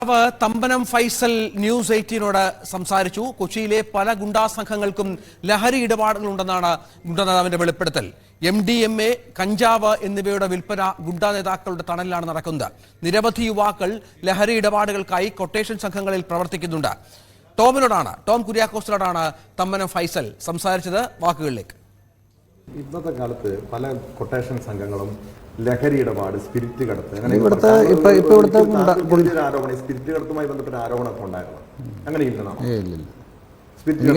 തമ്പനം Faisal news 18നോട് സംസാരിച്ചു. കൊച്ചിയിലെ പല ഗുണ്ടാ സംഘങ്ങൾക്കും ലഹരി ഇടപാടുകളുണ്ടെന്നാണ് ഗുണ്ടാ നേതാവിന്റെ വെളിപ്പെടുത്തൽ. MDMA, കഞ്ചാവ് എന്നിവയുടെ വിൽപ്പന ഗുണ്ടാ നേതാക്കളുടെ തണലിലാണ് നടക്കുന്നത്. നിരവധി യുവാക്കൾ ലഹരി ഇടപാടുകൾക്കായി കൊട്ടേഷൻ സംഘങ്ങളിൽ പ്രവർത്തിക്കുന്നുണ്ട്. ടോം കുര്യാക്കോസിനോടാണ് തമ്പനം ഫൈസൽ സംസാരിച്ചത്. വാക്കുകളിലേക്ക്. ഇന്നത്തെ കാലത്ത് പല കൊട്ടേഷൻ സംഘങ്ങളും ലഹരി ഇടപാട്, സ്പിരിറ്റ് കടത്ത്, ആരോപണം സ്പിരിറ്റ് കടത്തുമായി ബന്ധപ്പെട്ട ആരോപണമൊക്കെ ഉണ്ടായിരുന്നു. അങ്ങനെ ഇല്ലെന്നാണോ?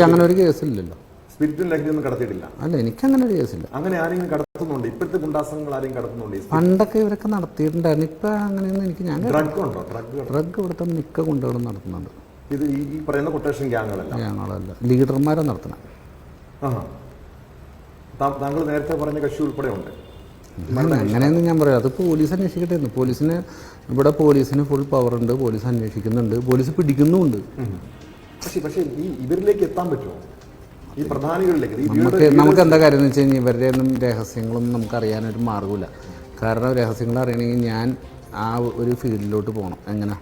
അങ്ങനെ ഒരു കേസില്ലല്ലോ. സ്പിരിറ്റും ലഹരി ഒന്നും കടത്തിയിട്ടില്ല. അല്ല, എനിക്ക് അങ്ങനെ ഒരു കേസില്ല. അങ്ങനെ ആരെങ്കിലും കടത്തുന്നുണ്ട്? ഇപ്പോഴത്തെ ഗുണ്ടാസംഘങ്ങൾ ആരെയും കടത്തുന്നുണ്ട്? പണ്ടൊക്കെ ഇവരൊക്കെ നടത്തിയിട്ടുണ്ടായിരുന്നു. ഇപ്പൊ അങ്ങനെയൊന്നും എനിക്ക് ഡ്രഗ് ഉണ്ടോ? ഡ്രഗ് ഇവിടുത്തെ മിക്ക ഗുണ്ടകളും നടത്തുന്നുണ്ട്. ഇത് ഈ പറയുന്ന കൊട്ടേഷൻ ഗ്യാങ്ങുകളല്ല, ലീഡർമാരെ നടത്തണം. താങ്കൾ നേരത്തെ പറഞ്ഞ കക്ഷി ഉൾപ്പെടെ ഉണ്ട്. അങ്ങനെയൊന്നും ഞാൻ പറയാം. അത് പോലീസ് അന്വേഷിക്കട്ടെ. ഇവിടെ പോലീസിന് ഫുൾ പവർ ഉണ്ട്. പോലീസ് അന്വേഷിക്കുന്നുണ്ട്, പോലീസ് പിടിക്കുന്നുമുണ്ട്. പക്ഷേ ഈ ഇവരിലേക്ക് എത്താൻ പറ്റുമോ? ഈ പ്രധാനികളിലേക്ക് നമുക്ക് എന്താ കാര്യം എന്ന് വെച്ച് കഴിഞ്ഞാൽ ഇവരുടെ ഒന്നും രഹസ്യങ്ങളൊന്നും നമുക്ക് അറിയാനൊരു മാർഗമില്ല. കാരണം രഹസ്യങ്ങൾ അറിയണമെങ്കിൽ ഞാൻ ആ ഒരു ഫീൽഡിലോട്ട് പോകണം. എങ്ങനെ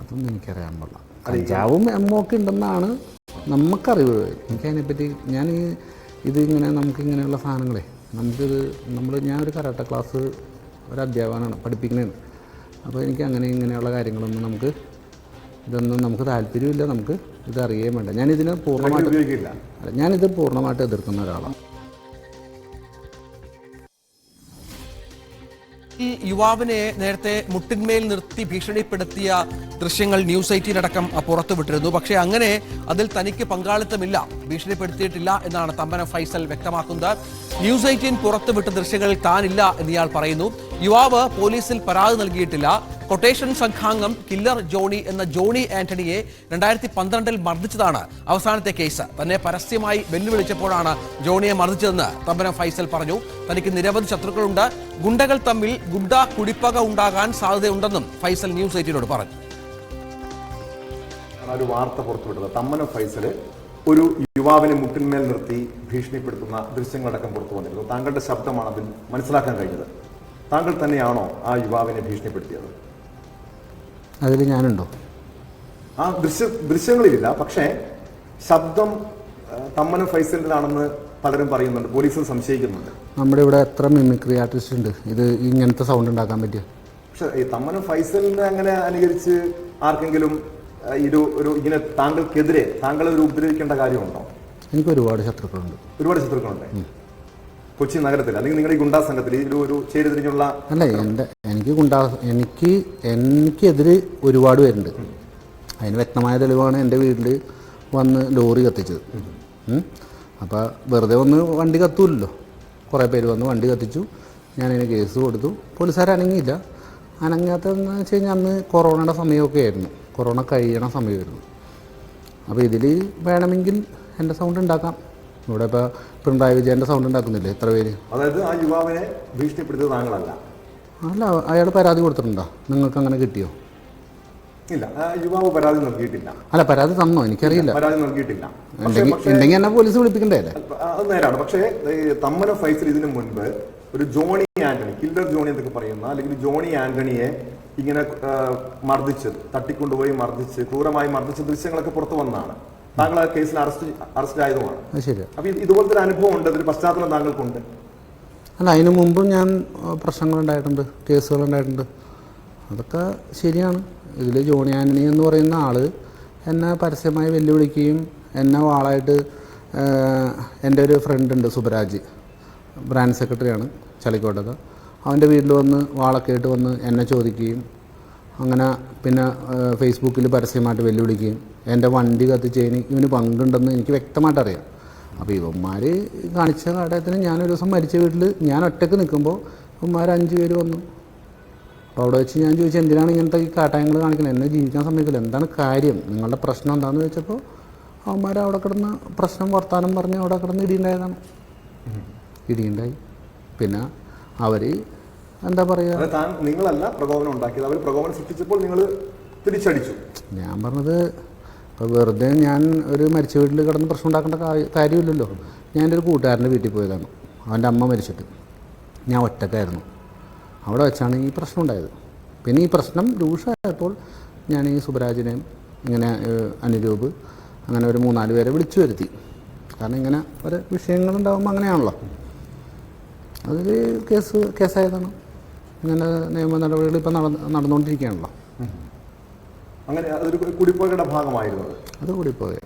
അതൊന്നും എനിക്കറിയാൻ പാടില്ല. കഞ്ചാവും എമ്മൊക്കെ ഉണ്ടെന്നാണ് നമുക്കറിവ്. എനിക്കതിനെപ്പറ്റി നമുക്കിങ്ങനെയുള്ള സാധനങ്ങളെ ഞാനൊരു കരാട്ട ക്ലാസ് ഒരു അധ്യാപകനാണ്, പഠിപ്പിക്കുന്നതാണ്. അപ്പോൾ എനിക്ക് ഇങ്ങനെയുള്ള കാര്യങ്ങളൊന്നും നമുക്ക് താല്പര്യമില്ല. നമുക്ക് ഇതറിയുകയും വേണ്ട. ഞാനിത് പൂർണ്ണമായിട്ട് എതിർക്കുന്ന ഒരാളാണ്. യുവാവിനെ നേരത്തെ മുട്ടിന്മേൽ നിർത്തി ഭീഷണിപ്പെടുത്തിയ ദൃശ്യങ്ങൾ ന്യൂസ് 18 അടക്കം പുറത്തുവിട്ടിരുന്നു. പക്ഷേ അങ്ങനെ അതിൽ തനിക്ക് പങ്കാളിത്തമില്ല, ഭീഷണിപ്പെടുത്തിയിട്ടില്ല എന്നാണ് തമ്പനം ഫൈസൽ വ്യക്തമാക്കുന്നത്. ന്യൂസ് 18 പുറത്തുവിട്ട ദൃശ്യങ്ങളിൽ താനില്ല എന്ന് ഇയാൾ പറയുന്നു. യുവാവ് പോലീസിൽ പരാതി നൽകിയിട്ടില്ല. കൊട്ടേഷൻ സംഘാംഗം കില്ലർ ജോണി എന്ന ജോണി ആന്റണിയെ 2012 മർദ്ദിച്ചതാണ് അവസാനത്തെ കേസ്. തന്നെ പരസ്യമായി വെല്ലുവിളിച്ചപ്പോഴാണ് ജോണിയെ മർദ്ദിച്ചതെന്ന് തമ്പനം ഫൈസൽ പറഞ്ഞു. തനിക്ക് നിരവധി ശത്രുക്കളുണ്ട്. ഗുണ്ടകൾ തമ്മിൽ ഗുണ്ടാ കുടിപ്പക ഉണ്ടാകാൻ സാധ്യതയുണ്ടെന്നും ഫൈസൽ ന്യൂസ് 18നോട് പറഞ്ഞു. ഒരു വാർത്ത പുറത്തുവിട്ടത് തമ്പനം ഫൈസൽ ഒരു യുവാവിനെ മുട്ടിന്മേൽ നിർത്തി ഭീഷണിപ്പെടുത്തുന്ന ദൃശ്യങ്ങളടക്കം പുറത്തു വന്നിരുന്നു. താങ്കളുടെ ശബ്ദമാണ് അതിൽ മനസ്സിലാക്കാൻ കഴിഞ്ഞത്. താങ്കൾ തന്നെയാണോ ആ യുവാവിനെ ഭീഷണിപ്പെടുത്തിയത്? അതിൽ ഞാനുണ്ടോ? ആ ദൃശ്യങ്ങളിലില്ല, പക്ഷേ ശബ്ദം തമ്പനം ഫൈസലിനാണെന്ന് പലരും പറയുന്നുണ്ട്, പോലീസും സംശയിക്കുന്നുണ്ട്. നമ്മുടെ ഇവിടെ എത്ര മിമിക്രി ആർട്ടിസ്റ്റ് ഉണ്ട് ഇത് ഇങ്ങനത്തെ സൗണ്ട് ഉണ്ടാക്കാൻ പറ്റിയ? പക്ഷെ ഈ തമ്പനം ഫൈസലിനെ അങ്ങനെ അനുകരിച്ച് ആർക്കെങ്കിലും ഇങ്ങനെ താങ്കൾക്കെതിരെ താങ്കളെ ഉപദ്രവിക്കേണ്ട കാര്യമുണ്ടോ? എനിക്ക് ഒരുപാട് ശത്രുക്കളുണ്ട്. കൊച്ചി നഗരത്തിൽ അല്ലെങ്കിൽ നിങ്ങളുടെ ഈ ഗുണ്ടാ സംഘത്തിൽ ഒരു ചേരിതിരിഞ്ഞുള്ള അല്ല, എനിക്കെതിരെ ഒരുപാട് പേരുണ്ട്. അതിന് വ്യക്തമായ തെളിവാണ് എൻ്റെ വീട്ടിൽ വന്ന് ലോറി കത്തിച്ചത്. അപ്പോൾ വെറുതെ വന്ന് വണ്ടി കത്തൂല്ലോ, കുറേ പേര് വന്ന് വണ്ടി കത്തിച്ചു. ഞാനതിന് കേസ് കൊടുത്തു. പോലീസുകാർ അനങ്ങിയില്ല. അനങ്ങാത്തതെന്ന് വെച്ച് കഴിഞ്ഞാൽ അന്ന് കൊറോണയുടെ സമയമൊക്കെ ആയിരുന്നു, കൊറോണ കഴിയണ സമയമായിരുന്നു. അപ്പോൾ ഇതിൽ വേണമെങ്കിൽ എൻ്റെ സൗണ്ട് ഉണ്ടാക്കാം. ഇവിടെ ഇപ്പോൾ പിണറായി വിജയൻ്റെ സൗണ്ട് ഉണ്ടാക്കുന്നില്ലേ എത്ര പേര്? അതായത് ആ യുവാവിനെ ഭീഷണിപ്പെടുത്തിയത് താങ്കളല്ല? അല്ല, അയാൾ പരാതി കൊടുത്തിട്ടുണ്ടോ? നിങ്ങൾക്ക് അങ്ങനെ കിട്ടിയോ? ഇല്ല, യുവാവ് പരാതി നൽകിയിട്ടില്ല. അല്ല, പരാതി തന്നോ? എനിക്കറിയില്ല. പരാതി നൽകിയിട്ടില്ല. ഉണ്ടെങ്കിൽ എന്നെ പോലീസ് വിളിപ്പിക്കണ്ടേ? അത് നേരാണ്. പക്ഷേ തമ്പനം ഫൈസൽ ഇതിനു മുൻപ് ഒരു ജോണി ആന്റണി, കില്ലർ ജോണി എന്നൊക്കെ പറയുന്ന അല്ലെങ്കിൽ ജോണി ആന്റണിയെ ഇങ്ങനെ തട്ടിക്കൊണ്ടുപോയി ക്രൂരമായി മർദ്ദിച്ച ദൃശ്യങ്ങളൊക്കെ പുറത്തു വന്നതാണ്. താങ്കൾ ആ കേസിൽ അറസ്റ്റ് ആയതുമാണ്. അപ്പൊ ഇതുപോലത്തെ ഒരു അനുഭവം ഉണ്ട്, ഒരു പശ്ചാത്തലം താങ്കൾക്കുണ്ട്? അല്ല, അതിനു മുമ്പും ഞാൻ പ്രശ്നങ്ങളുണ്ടായിട്ടുണ്ട്, കേസുകളുണ്ടായിട്ടുണ്ട്. അതൊക്കെ ശരിയാണ്. ഇതിൽ ജോണി ആന്റണി എന്ന് പറയുന്ന ആള് എന്നെ പരസ്യമായി വെല്ലുവിളിക്കുകയും എന്നെ വാളായിട്ട് എൻ്റെ ഒരു ഫ്രണ്ട് ഉണ്ട്, സുബരാജ്, ബ്രാഞ്ച് സെക്രട്ടറിയാണ് ചളിക്കോട്ടത്ത്. അവൻ്റെ വീട്ടിൽ വന്ന് വാളൊക്കെ ആയിട്ട് വന്ന് എന്നെ ചോദിക്കുകയും അങ്ങനെ പിന്നെ ഫേസ്ബുക്കിൽ പരസ്യമായിട്ട് വെല്ലുവിളിക്കുകയും എൻ്റെ വണ്ടി കത്തിച്ചതിന് ഇവന് പങ്കുണ്ടെന്ന് എനിക്ക് വ്യക്തമായിട്ട് അറിയാം. അപ്പോൾ ഇവന്മാർ കാണിച്ച കാടകത്തിന് ഞാനൊരു ദിവസം മരിച്ച വീട്ടിൽ ഞാൻ ഒറ്റയ്ക്ക് നിൽക്കുമ്പോൾ ഇവന്മാർ 5 പേര് വന്നു. അപ്പോൾ അവിടെ വെച്ച് ഞാൻ ചോദിച്ചു, എന്തിനാണ് ഇങ്ങനത്തെ ഈ കാട്ടായങ്ങൾ കാണിക്കുന്നത്? എന്നെ ജീവിക്കാൻ സമ്മതിക്കില്ല, എന്താണ് കാര്യം, നിങ്ങളുടെ പ്രശ്നം എന്താണെന്ന് ചോദിച്ചപ്പോൾ അവന്മാർ അവിടെ കിടന്ന് പ്രശ്നം വർത്താനം പറഞ്ഞ് അവിടെ കിടന്ന് ഇടിയുണ്ടായതാണ്. ഇടിയുണ്ടായി. പിന്നെ അവർ എന്താ പറയുക, നിങ്ങളല്ല പ്രകോപനം ഉണ്ടാക്കിയത്, അവർ പ്രകോപനം സൃഷ്ടിച്ചപ്പോൾ നിങ്ങൾ തിരിച്ചടിച്ചു. ഞാൻ പറഞ്ഞത് ഇപ്പോൾ വെറുതെ ഞാൻ ഒരു മരിച്ച വീട്ടിൽ കിടന്ന് പ്രശ്നം ഉണ്ടാക്കേണ്ട കാര്യമില്ലല്ലോ. ഞാൻ എൻ്റെ ഒരു കൂട്ടുകാരൻ്റെ വീട്ടിൽ പോയതാണ്. അവൻ്റെ അമ്മ മരിച്ചിട്ട് ഞാൻ ഒറ്റക്കായിരുന്നു. അവിടെ വെച്ചാണ് ഈ പ്രശ്നം ഉണ്ടായത്. പിന്നെ ഈ പ്രശ്നം രൂക്ഷമായപ്പോൾ ഞാൻ ഈ സുബരാജിനെയും ഇങ്ങനെ അനിരൂപ് അങ്ങനെ ഒരു 3-4 പേരെ വിളിച്ചു വരുത്തി. കാരണം ഇങ്ങനെ ഒരു വിഷയങ്ങളുണ്ടാകുമ്പോൾ അങ്ങനെയാണല്ലോ. അതൊരു കേസായതാണ്. ഇങ്ങനെ നിയമ നടപടികൾ ഇപ്പം നടന്നുകൊണ്ടിരിക്കുകയാണല്ലോ. അങ്ങനെ അതൊരു കൂടിപ്പോകയുടെ ഭാഗമായിരുന്നു. അത് കൂടിപ്പോകെ